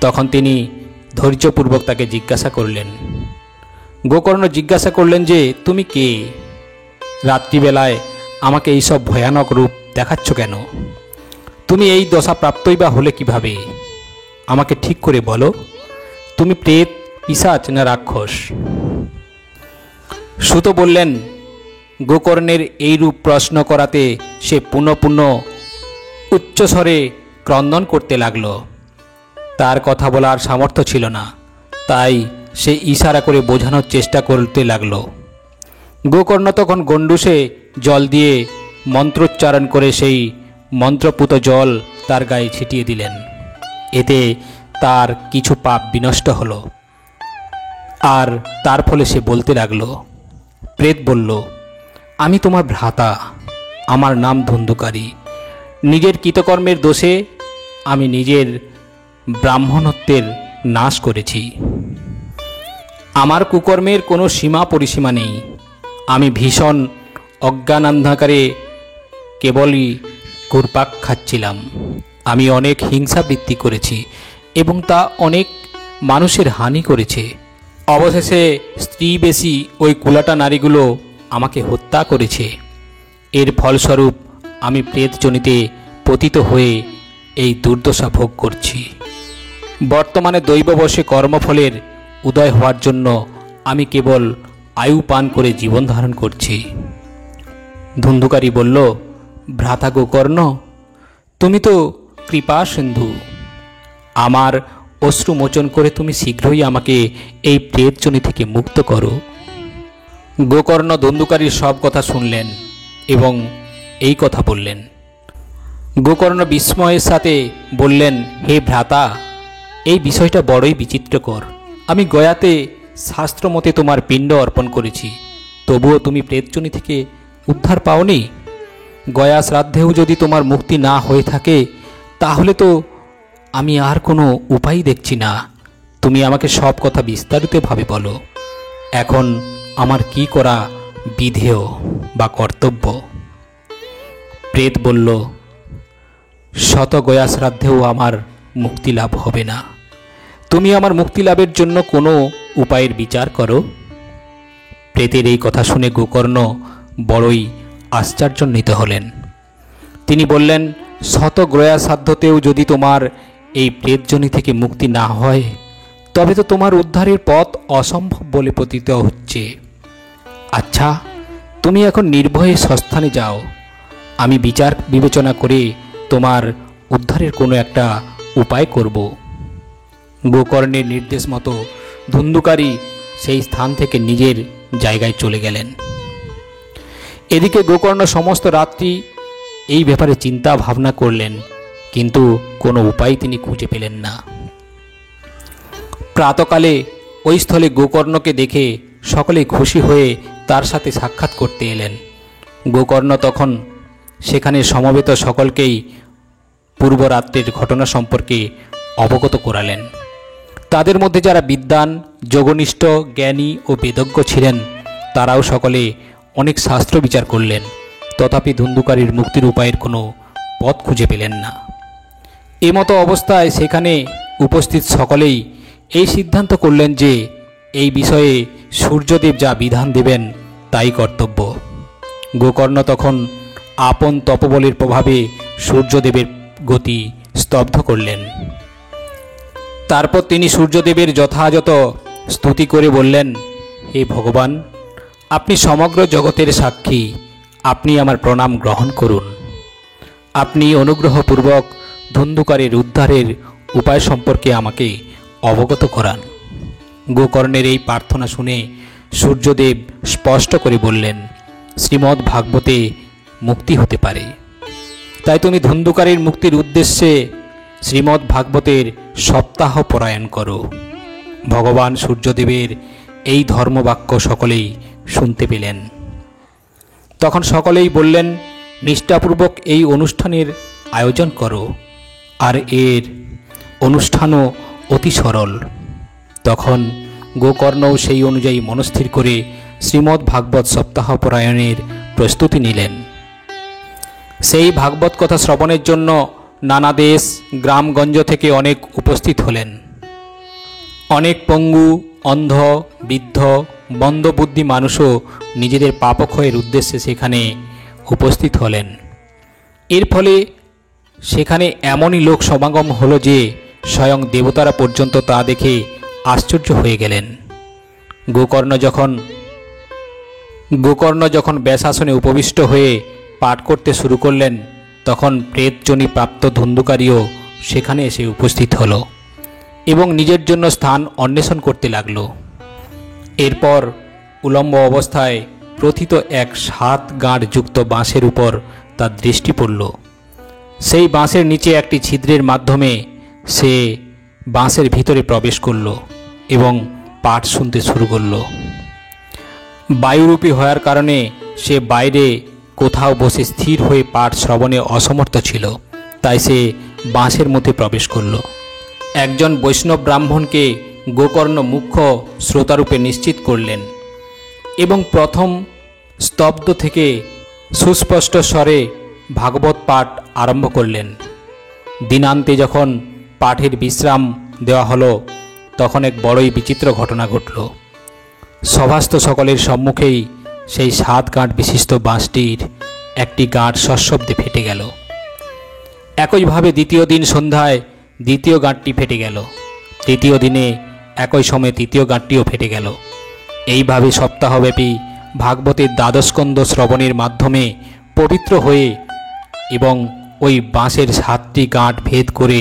তখন তিনি ধৈর্যপূর্বক তাকে জিজ্ঞাসা করলেন। গোকর্ণ জিজ্ঞাসা করলেন যে, তুমি কে? রাত্রিবেলায় আমাকে এই সব ভয়ানক রূপ দেখাচ্ছ কেন? তুমি এই দশা প্রাপ্তই বা হলে কিভাবে? আমাকে ঠিক করে বলো, তুমি প্রেত, পিশাচ না রাক্ষস? সুত বললেন, গোকর্ণের এই রূপ প্রশ্ন করাতে সে পুনঃ পুনঃ উচ্চস্বরে ক্রন্দন করতে লাগল। তার কথা বলার সামর্থ্য ছিল না, তাই সে ইশারা করে বোঝানোর চেষ্টা করতে লাগল। গোকর্ণ তখন গণ্ডুসে জল দিয়ে মন্ত্রোচ্চারণ করে সেই মন্ত্রপুত জল তার গায়ে ছিটিয়ে দিলেন। এতে তার কিছু পাপ বিনষ্ট হল। আর তার ফলে সে বলতে লাগল। প্রেত বলল, আমি তোমার ভ্রাতা, আমার নাম ধুন্ধুকারী। নিজের কৃতকর্মের দোষে আমি নিজের ব্রাহ্মণত্বের নাশ করেছি। আমার কুকর্মের কোনো সীমা পরিসীমা নেই। আমি ভীষণ অজ্ঞানান্ধাকারে কেবলই ঘুরপাক খাচ্ছিলাম। আমি অনেক হিংসাবৃত্তি করেছি এবং তা অনেক মানুষের হানি করেছে। অবশেষে স্ত্রী বেশি ওই কুলাটা নারীগুলো আমাকে হত্যা করেছে। এর ফলস্বরূপ আমি প্রেতজনিতে পতিত হয়ে এই দুর্দশা ভোগ করছি। বর্তমানে দৈববশে কর্মফলের উদয় হওয়ার জন্য আমি কেবল আয়ু পান করে জীবন ধারণ করছি। ধুন্ধুকারী বলল, ভ্রাতা গোকর্ণ, তুমি তো কৃপা সিন্ধু। আমার অশ্রু মোচন করে তুমি শীঘ্রই আমাকে এই প্রেতজনি থেকে মুক্ত করো। গোকর্ণ ধুন্ধুকারীর সব কথা শুনলেন এবং এই কথা বললেন। গোকর্ণ বিস্ময়ের সাথে বললেন, হে ভ্রাতা, এই বিষয়টা বড়ই বিচিত্রকর। আমি গয়াতে শাস্ত্রমতে তোমার পিণ্ড অর্পণ করেছি, তবুও তুমি প্রেতজনি থেকে উদ্ধার পাওনি। গয়া শ্রাদ্ধেও যদি তোমার মুক্তি না হয়ে থাকে, তাহলে তো আমি আর কোনো উপায় দেখছি না। তুমি আমাকে সব কথা বিস্তারিতভাবে বলো। এখন আমার কি করা বিধেয় বা কর্তব্য? প্রেত বলল, শত গয়া শ্রাদ্ধেও আমার মুক্তি লাভ হবে না। তুমি আমার মুক্তি লাভের জন্য কোনো উপায়ের বিচার করো। প্রেতের এই কথা শুনে গোকর্ণ বড়ই আশ্চর্যান্বিত হলেন। তিনি বললেন, শত গয়া শ্রাদ্ধতেও যদি তোমার এই প্রেতজনি থেকে মুক্তি না হয়, তবে তো তোমার উদ্ধারের পথ অসম্ভব বলে প্রতীত হচ্ছে। আচ্ছা, তুমি এখন নির্ভয়ে স্বস্থানে যাও, আমি বিচার বিবেচনা করে তোমার উদ্ধারের কোনো একটা উপায় করব। গোকর্ণের নির্দেশ মতো ধুন্ধুকারী সেই স্থান থেকে নিজের জায়গায় চলে গেলেন। এদিকে গোকর্ণ সমস্ত রাত্রি এই ব্যাপারে চিন্তা ভাবনা করলেন, কিন্তু কোনো উপায় তিনি খুঁজে পেলেন না। প্রাতকালে ওই স্থলে গোকর্ণকে দেখে সকলে খুশি হয়ে তার সাথে সাক্ষাৎ করতে এলেন। গোকর্ণ তখন সেখানে সমবেত সকলকেই পূর্বরাত্রের ঘটনা সম্পর্কে অবগত করালেন। তাদের মধ্যে যারা বিদ্বান, যোগনিষ্ঠ, জ্ঞানী ও বেদজ্ঞ ছিলেন, তারাও সকলে অনেক শাস্ত্র বিচার করলেন, তথাপি ধুন্ধুকারীর মুক্তির উপায়ের কোনো পথ খুঁজে পেলেন না। এমতো অবস্থায় সেখানে উপস্থিত সকলেই এই সিদ্ধান্ত করলেন যে এই বিষয়ে সূর্যদেব যা বিধান দেবেন তাই কর্তব্য। গোকর্ণ তখন আপন তপবলের প্রভাবে সূর্যদেবের গতি স্তব্ধ করলেন। তারপর তিনি সূর্যদেবের যথাযথ স্তুতি করে বললেন, হে ভগবান, আপনি সমগ্র জগতের সাক্ষী, আপনি আমার প্রণাম গ্রহণ করুন। আপনি অনুগ্রহপূর্বক ধুন্ধুকারীর উদ্ধারের উপায় সম্পর্কে আমাকে অবগত করান। গোকর্ণের এই প্রার্থনা শুনে সূর্যদেব স্পষ্ট করে বললেন, শ্রীমদ্ ভাগবতে মুক্তি হতে পারে, তাই তুমি ধুন্ধুকারীর মুক্তির উদ্দেশ্যে শ্রীমদ্ ভাগবতের সপ্তাহ পরায়ণ করো। ভগবান সূর্যদেবের এই ধর্মবাক্য সকলেই শুনতে পেলেন। তখন সকলেই বললেন, নিষ্ঠাপূর্বক এই অনুষ্ঠানের আয়োজন করো, আর এর অনুষ্ঠানও অতি সরল। তখন গোকর্ণও সেই অনুযায়ী মনস্থির করে শ্রীমদ্ ভাগবত সপ্তাহ পরায়ণের প্রস্তুতি নিলেন। সেই ভাগবত কথা শ্রবণের জন্য নানা দেশ গ্রামগঞ্জ থেকে অনেক উপস্থিত হলেন। অনেক পঙ্গু, অন্ধ, বৃদ্ধ, মন্দবুদ্ধি মানুষও নিজেদের পাপক্ষয়ের উদ্দেশ্যে সেখানে উপস্থিত হলেন। এর ফলে সেখানে এমনই লোক সমাগম হলো যে স্বয়ং দেবতারা পর্যন্ত তা দেখে আশ্চর্য হয়ে গেলেন। গোকর্ণ যখন ব্যাসাসনে উপবিষ্ট হয়ে পাঠ করতে শুরু করলেন, তখন প্রেতজনি প্রাপ্ত ধুন্ধুকারীও সেখানে এসে উপস্থিত হলো এবং নিজের জন্য স্থান অন্বেষণ করতে লাগল। এরপর উলম্ব অবস্থায় প্রথিত এক 7 গাঁট যুক্ত বাঁশের উপর তার দৃষ্টি পড়ল। সেই বাঁশের নিচে একটি ছিদ্রের মাধ্যমে সে বাঁশের ভিতরে প্রবেশ করল এবং পাঠ শুনতে শুরু করল। বায়ুরূপী হওয়ার কারণে সে বাইরে কোথাও বসে স্থির হয়ে পাঠ শ্রবণে অসমর্থ ছিল, তাই সে বাঁশের মধ্যে প্রবেশ করল। একজন বৈষ্ণব ব্রাহ্মণকে গোকর্ণ মুখ্য শ্রোতারূপে নিশ্চিত করলেন এবং প্রথম স্তব্ধ থেকে সুস্পষ্ট স্বরে ভাগবত পাঠ আরম্ভ করলেন। দিনান্তে যখন পাঠের বিশ্রাম দেওয়া হলো, তখন এক বড়ই বিচিত্র ঘটনা ঘটল। সভাস্থ সকলের সম্মুখেই সেই 7 গাঁট বিশিষ্ট বাঁশটির একটি গাঁট সশব্দে ফেটে গেল। একইভাবে দ্বিতীয় দিন সন্ধ্যায় দ্বিতীয় গাঁটটি ফেটে গেল। তৃতীয় দিনে একই সময়ে তৃতীয় গাঁটটিও ফেটে গেল। এইভাবে সপ্তাহব্যাপী ভাগবতের 12 স্কন্ধ শ্রবণের মাধ্যমে পবিত্র হয়ে এবং ওই বাঁশের 7টি গাঁট ভেদ করে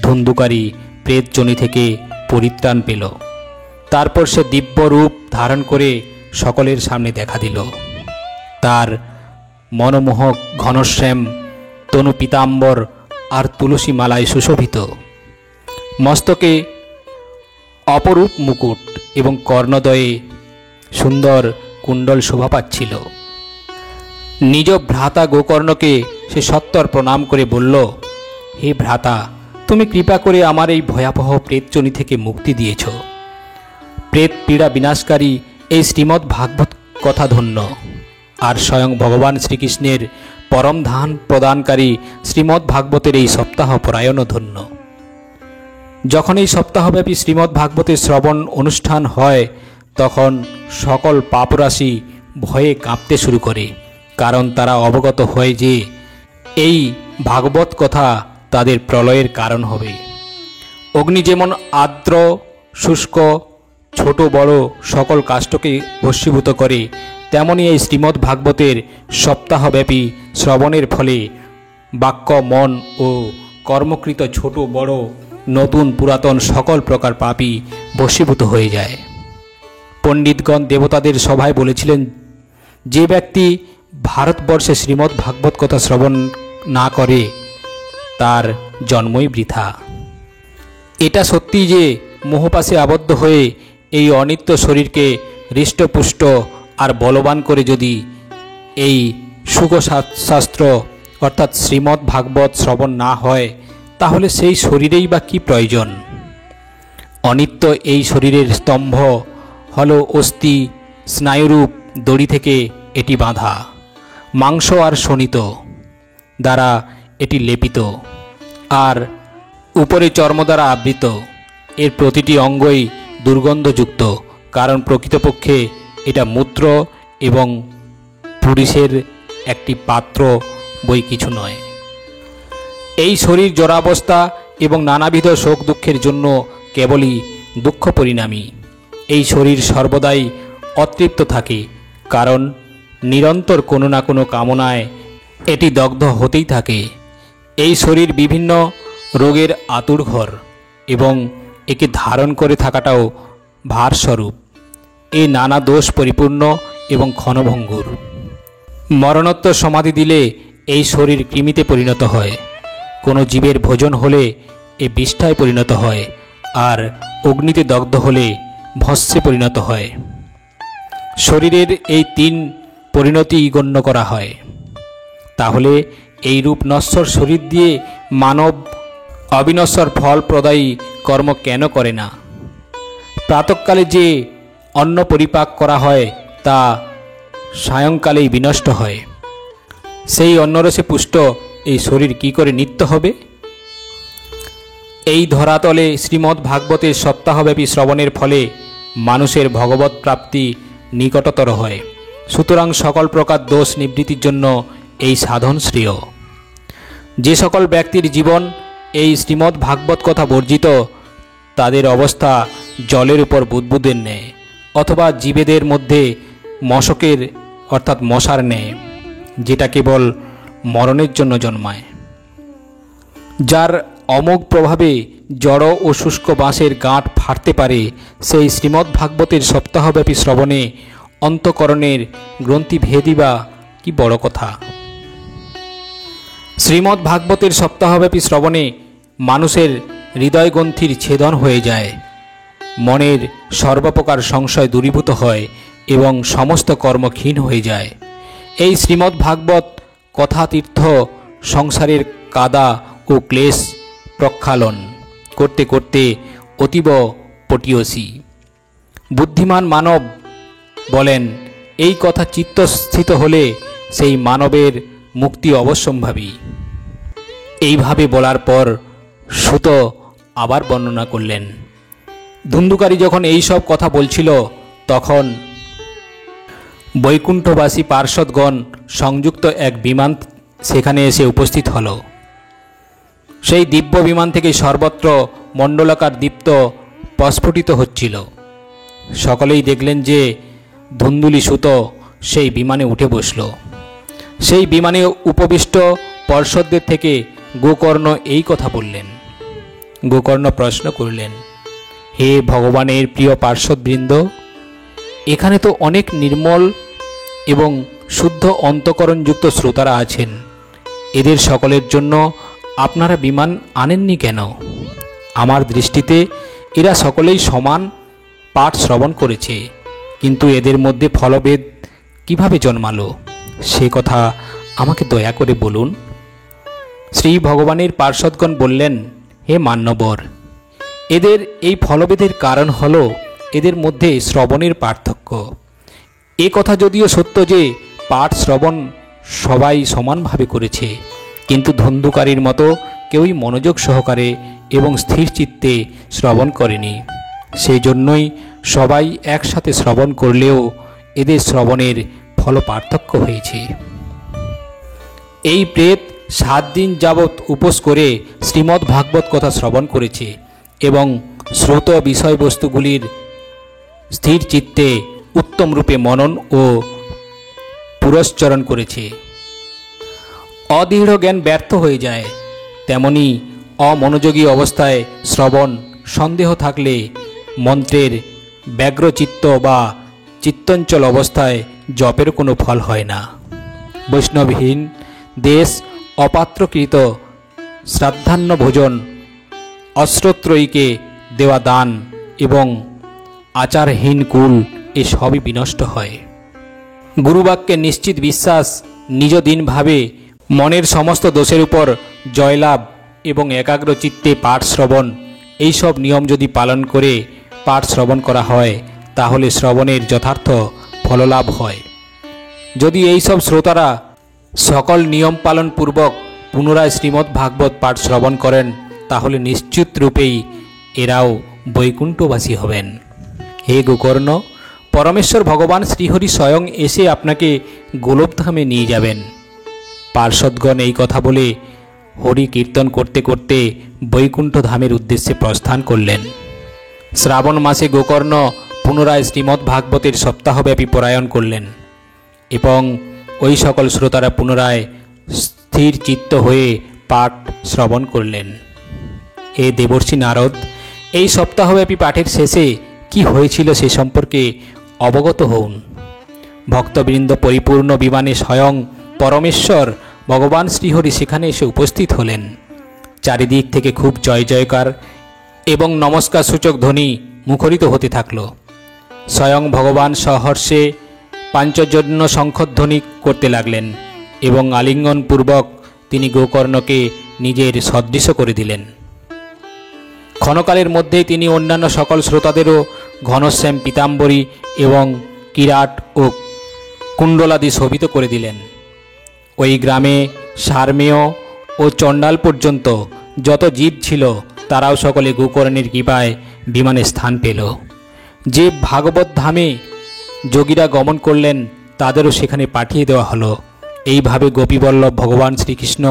ধুন্ধুকারী প্রেতজনি থেকে পরিত্রাণ পেল। তারপর সে দিব্য রূপ ধারণ করে সকলের সামনে দেখা দিল। তার মনোমোহক ঘনশ্যাম তনু পীতাম্বর আর তুলসী মালায় সুশোভিত, মস্তকে অপরূপ মুকুট এবং কর্ণদয়ে সুন্দর কুণ্ডল শোভা পাচ্ছিল। নিজ ভ্রাতা গোকর্ণকে সে সত্বর প্রণাম করে বলল, হে ভ্রাতা, তুমি কৃপা করে আমার এই ভয়াবহ প্রেতজনি থেকে মুক্তি দিয়েছ। প্রেত পীড়া বিনাশকারী এই শ্রীমদ্ ভাগবত কথা ধন্য। আর স্বয়ং ভগবান শ্রীকৃষ্ণের পরম ধান প্রদানকারী শ্রীমদ্ ভাগবতের এই সপ্তাহ পরায়ণ ধন্য। যখন এই সপ্তাহব্যাপী শ্রীমদ্ ভাগবতের শ্রবণ অনুষ্ঠান হয় তখন সকল পাপরাশি ভয়ে কাঁপতে শুরু করে, কারণ তারা অবগত হয় যে এই ভাগবত কথা তাদের প্রলয়ের কারণ হবে। অগ্নি যেমন আর্দ্র শুষ্ক ছোট বড় সকল কাষ্ঠকে ভস্মীভূত করে, তেমনি এই শ্রীমদ্ ভাগবতের সপ্তাহব্যাপী শ্রবণের ফলে বাক্য মন ও কর্মকৃত ছোট বড় নতুন পুরাতন সকল প্রকার পাপই ভস্মীভূত হয়ে যায়। পণ্ডিতগণ দেবতাদের সভায় বলেছিলেন, যে ব্যক্তি ভারতবর্ষে শ্রীমদ্ ভাগবত কথা শ্রবণ না করে তার জন্মই বৃথা। এটা সত্যি যে মোহপাশে আবদ্ধ হয়ে এই অনিত্য শরীরকে হৃষ্টপুষ্ট আর বলবান করে যদি এই সুখশাস্ত্র অর্থাৎ শ্রীমদ্ ভাগবত শ্রবণ না হয়, তাহলে সেই শরীরেই বা কী প্রয়োজন। অনিত্য এই শরীরের স্তম্ভ হলো অস্থি স্নায়ুরূপ দড়ি থেকে এটি বাঁধা, মাংস আর শোণিত দ্বারা এটি লেপিত আর উপরে চর্ম দ্বারা আবৃত। এর প্রতিটি অঙ্গই দুর্গন্ধযুক্ত, কারণ প্রকৃতপক্ষে এটা মূত্র এবং পুরুষের একটি পাত্র বই কিছু নয়। এই শরীর জড়াবস্থা এবং নানাবিধ শোক দুঃখের জন্য কেবলই দুঃখ পরিণামী। এই শরীর সর্বদাই অতৃপ্ত থাকে, কারণ নিরন্তর কোনো না কোনো কামনায় এটি দগ্ধ হতেই থাকে। এই শরীর বিভিন্ন রোগের আতুড়ঘর এবং একে ধারণ করে থাকাটাও ভারস্বরূপ। এই নানা দোষ পরিপূর্ণ এবং ক্ষণভঙ্গুর। মরণোত্তর সমাধি দিলে এই শরীর কৃমিতে পরিণত হয়, কোনো জীবের ভোজন হলে এ বিষ্ঠায় পরিণত হয়, আর অগ্নিতে দগ্ধ হলে ভস্মে পরিণত হয়। শরীরের এই 3 পরিণতি গণ্য করা হয়। তাহলে এই রূপ নশ্বর শরীর দিয়ে মানব অবিনশ্বর ফল প্রদায়ী কর্ম কেন করে না? প্রাতঃকালে যে অন্ন পরিপাক করা হয় তা সায়ংকালেই বিনষ্ট হয়। সেই অন্নরসে পুষ্ট এই শরীর কি করে নিত্য হবে? এই ধরাতলে শ্রীমদ্ ভাগবতের সপ্তাহব্যাপী শ্রবণের ফলে মানুষের ভগবত প্রাপ্তি নিকটতর হয়। সুতরাং সকল প্রকার দোষ নিবৃত্তির জন্য এই সাধন শ্রেয়। যে সকল ব্যক্তির জীবন এই শ্রীমদ্ ভাগবত কথা বর্জিত, তাদের অবস্থা জলের উপর বুদবুদের ন্যায়, অথবা জীবেদের মধ্যে মশকের অর্থাৎ মশার ন্যায়, যেটা কেবল মরণের জন্য জন্মায়। যার অমোঘ প্রভাবে জড় ও শুষ্ক বাঁশের গাঁট ফাটতে পারে, সেই শ্রীমদ্ ভাগবতের সপ্তাহব্যাপী শ্রবণে অন্তঃকরণের গ্রন্থি ভেদি বা কি বড় কথা। শ্রীমদ্ ভাগবতের সপ্তাহব্যাপী শ্রবণে মানুষের হৃদয়গ্রন্থির ছেদন হয়ে যায়, মনের সর্বপ্রকার সংশয় দূরীভূত হয় এবং সমস্ত কর্ম ক্ষীণ হয়ে যায়। এই শ্রীমদ্ ভাগবত কথাতীর্থ সংসারের কাদা ও ক্লেশ প্রক্ষালন করতে করতে অতীব পটীয়সী। বুদ্ধিমান মানব বলেন, এই কথা চিত্তস্থিত হলে সেই মানবের মুক্তি অবশ্যম্ভাবী। এইভাবে বলার পর সুত আবার বর্ণনা করলেন, ধুন্ধুকারী যখন এই সব কথা বলছিল তখন বৈকুণ্ঠবাসী পার্ষদগণ সংযুক্ত এক বিমান সেখানে এসে উপস্থিত হল। সেই দিব্য বিমান থেকে সর্বত্র মণ্ডলাকার দীপ্ত প্রস্ফুটিত হচ্ছিল। সকলেই দেখলেন যে ধুন্দুলি সুত সেই বিমানে উঠে বসল। সেই বিমানে উপবিষ্ট পার্ষদদের থেকে গোকর্ণ এই কথা বললেন। গোকর্ণ প্রশ্ন করলেন, হে ভগবানের প্রিয় পার্ষদবৃন্দ, এখানে তো অনেক নির্মল এবং শুদ্ধ অন্তঃকরণযুক্ত শ্রোতারা আছেন। এদের সকলের জন্য আপনারা বিমান আনেননি কেন? আমার দৃষ্টিতে এরা সকলেই সমান পাঠ শ্রবণ করেছে, কিন্তু এদের মধ্যে ফলভেদ কিভাবে জন্মালো সে কথা আমাকে দয়া করে বলুন। শ্রী ভগবানের পার্ষদগণ বললেন, হে মান্যবর, এদের এই ফলভেদের কারণ হল এদের মধ্যে শ্রবণের পার্থক্য। এ কথা যদিও সত্য যে পাঠ শ্রবণ সবাই সমানভাবে করেছে, কিন্তু ধন্দুকারীর মতো কেউই মনোযোগ সহকারে এবং স্থির চিত্তে শ্রবণ করেনি। সেই জন্যই সবাই একসাথে শ্রবণ করলেও এদের শ্রবণের ফল পার্থক্য হয়েছে। এই প্রেত 7 দিন যাবৎ উপোস করে শ্রীমদ্ ভাগবত কথা শ্রবণ করেছে এবং শ্রুত বিষয়বস্তুগুলির স্থির চিত্তে উত্তম রূপে মনন ও পুরস্চরণ করেছে। অদৃঢ় জ্ঞান ব্যর্থ হয়ে যায়, তেমনি অমনোযোগী অবস্থায় শ্রবণ সন্দেহ থাকলে মন্ত্রের ব্যগ্রচিত্ত বা চিত্তঞ্চল অবস্থায় জপের কোনো ফল হয় না। বৈষ্ণবহীন দেশ, অপাত্রকৃত শ্রাদ্ধান্ন ভোজন, অশ্রোত্রয়ীকে দেওয়া দান এবং আচারহীন কুল এসবই বিনষ্ট হয়। গুরুবাক্যে নিশ্চিত বিশ্বাস, নিজ দিনভাবে মনের সমস্ত দোষের উপর জয়লাভ এবং একাগ্র চিত্তে পাঠ শ্রবণ, এইসব নিয়ম যদি পালন করে পাঠ শ্রবণ করা হয় তাহলে শ্রবণের যথার্থ ফললাভ হয়। যদি এইসব শ্রোতারা সকল নিয়ম পালন পূর্বক পুনরায় শ্রীমদ্ ভাগবত পাঠ শ্রবণ করেন তাহলে নিশ্চিত রূপেই এরাও বৈকুণ্ঠবাসী হবেন। হে গোকর্ণ, পরমেশ্বর ভগবান শ্রীহরি স্বয়ং এসে আপনাকে গোলকধামে নিয়ে যাবেন। পার্ষদগণ এই কথা বলে হরি কীর্তন করতে করতে বৈকুণ্ঠ ধামের উদ্দেশ্যে প্রস্থান করলেন। শ্রাবণ মাসে গোকর্ণ পুনরায় শ্রীমদ্ ভাগবতের সপ্তাহব্যাপী পারায়ণ করলেন এবং ওই সকল শ্রোতারা পুনরায় স্থির চিত্ত হয়ে পাঠ শ্রবণ করলেন। হে দেবর্ষি নারদ, এই সপ্তাহব্যাপী পাঠের শেষে কি হয়েছিল সে সম্পর্কে অবগত হন। ভক্তবৃন্দ পরিপূর্ণ বিমানে স্বয়ং পরমেশ্বর ভগবান শ্রীহরি সেখানে এসে উপস্থিত হলেন। চারিদিক থেকে খুব জয় জয়কার এবং নমস্কার সূচক ধ্বনি মুখরিত হতে থাকল। স্বয়ং ভগবান সহর্ষে পাঞ্চজন্য শঙ্খধ্বনি করতে লাগলেন এবং আলিঙ্গনপূর্বক তিনি গোকর্ণকে নিজের সদৃশ করে দিলেন। ক্ষণকালের মধ্যেই তিনি অন্যান্য সকল শ্রোতাদেরও ঘনশ্যাম পীতাম্বরী এবং কিরাট ও কুণ্ডলাদি শোভিত করে দিলেন। ওই গ্রামে সারমেয় ও চণ্ডাল পর্যন্ত যত জীব ছিল তারাও সকলে গোকর্ণের কৃপায় বিমানে স্থান পেল। যে ভাগবত ধামে যোগীরা গমন করলেন তাদেরও সেখানে পাঠিয়ে দেওয়া হলো। এইভাবে গোপীবল্লভ ভগবান শ্রীকৃষ্ণ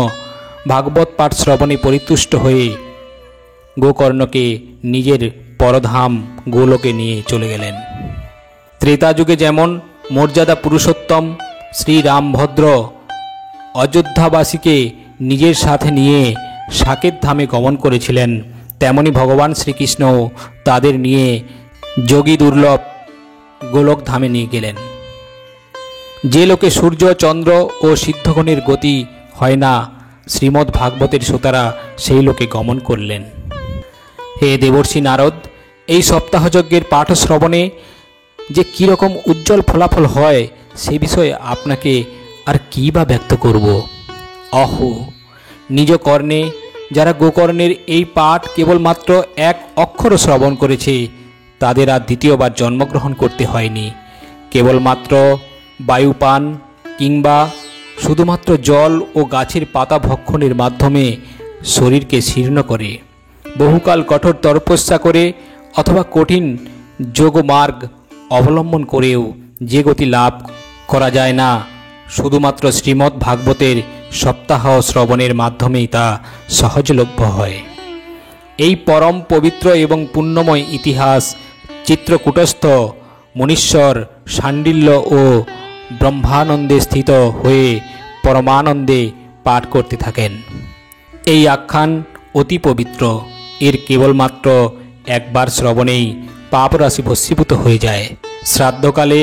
ভাগবত পাঠ শ্রবণে পরিতুষ্ট হয়ে গোকর্ণকে নিজের পরধাম গোলোকে নিয়ে চলে গেলেন। ত্রেতাযুগে যেমন মর্যাদা পুরুষোত্তম শ্রীরামভদ্র অযোধ্যাবাসীকে নিজের সাথে নিয়ে সাকেত ধামে গমন করেছিলেন, তেমনি ভগবান শ্রীকৃষ্ণ তাদের নিয়ে যোগী দুর্লভ গোলক ধামে নিয়ে গেলেন। যে লোকে সূর্য, চন্দ্র ও সিদ্ধগণের গতি হয় না, শ্রীমদ্ ভাগবতের শ্রোতারা সেই লোকে গমন করলেন। হে দেবর্ষি নারদ, এই সপ্তাহযজ্ঞের পাঠ শ্রবণে যে কীরকম উজ্জ্বল ফলাফল হয় সে বিষয়ে আপনাকে আর কী বা ব্যক্ত করব। অহো, নিজ কর্ণে যারা গোকর্ণের এই পাঠ কেবলমাত্র এক অক্ষর শ্রবণ করেছে তাদের আর দ্বিতীয়বার জন্মগ্রহণ করতে হয়নি। কেবলমাত্র বায়ুপান কিংবা শুধুমাত্র জল ও গাছের পাতা ভক্ষণের মাধ্যমে শরীরকে শীর্ণ করে, বহুকাল কঠোর তপস্যা করে অথবা কঠিন যোগমার্গ অবলম্বন করেও যে গতি লাভ করা যায় না, শুধুমাত্র শ্রীমদ্ ভাগবতের সপ্তাহ শ্রবণের মাধ্যমেই তা সহজলভ্য হয়। এই পরম পবিত্র এবং পুণ্যময় ইতিহাস চিত্রকূটস্থ মুনীশ্বর শাণ্ডিল্য ও ব্রহ্মানন্দে স্থিত হয়ে পরমানন্দে পাঠ করতে থাকেন। এই আখ্যান অতি পবিত্র, এর কেবলমাত্র একবার শ্রবণেই পাপরাশি ভস্মীভূত হয়ে যায়। শ্রাদ্ধকালে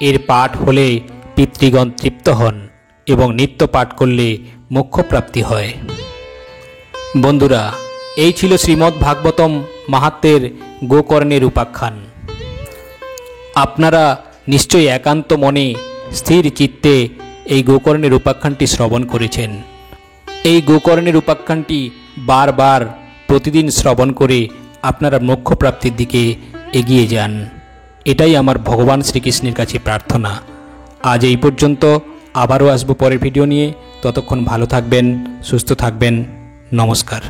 এর পাঠ হলে পিতৃগণ তৃপ্ত হন এবং নিত্য পাঠ করলে মোক্ষপ্রাপ্তি হয়। বন্ধুরা, এই ছিল শ্রীমদ্ ভাগবতম মাহাত্ম্যের গোকর্ণের উপাখ্যান। আপনারা নিশ্চয়ই একান্ত মনে স্থির চিত্তে এই গোকর্ণের উপাখ্যানটি শ্রবণ করেছেন। এই গোকর্ণের উপাখ্যানটি বারবার প্রতিদিন শ্রবণ করে আপনারা মোক্ষপ্রাপ্তির দিকে এগিয়ে যান। এটাই আমার ভগবান শ্রীকৃষ্ণের কাছে প্রার্থনা। আজ এই পর্যন্ত। আবারও আসবো পরের ভিডিও নিয়ে। ততক্ষণ ভালো থাকবেন, সুস্থ থাকবেন। নমস্কার।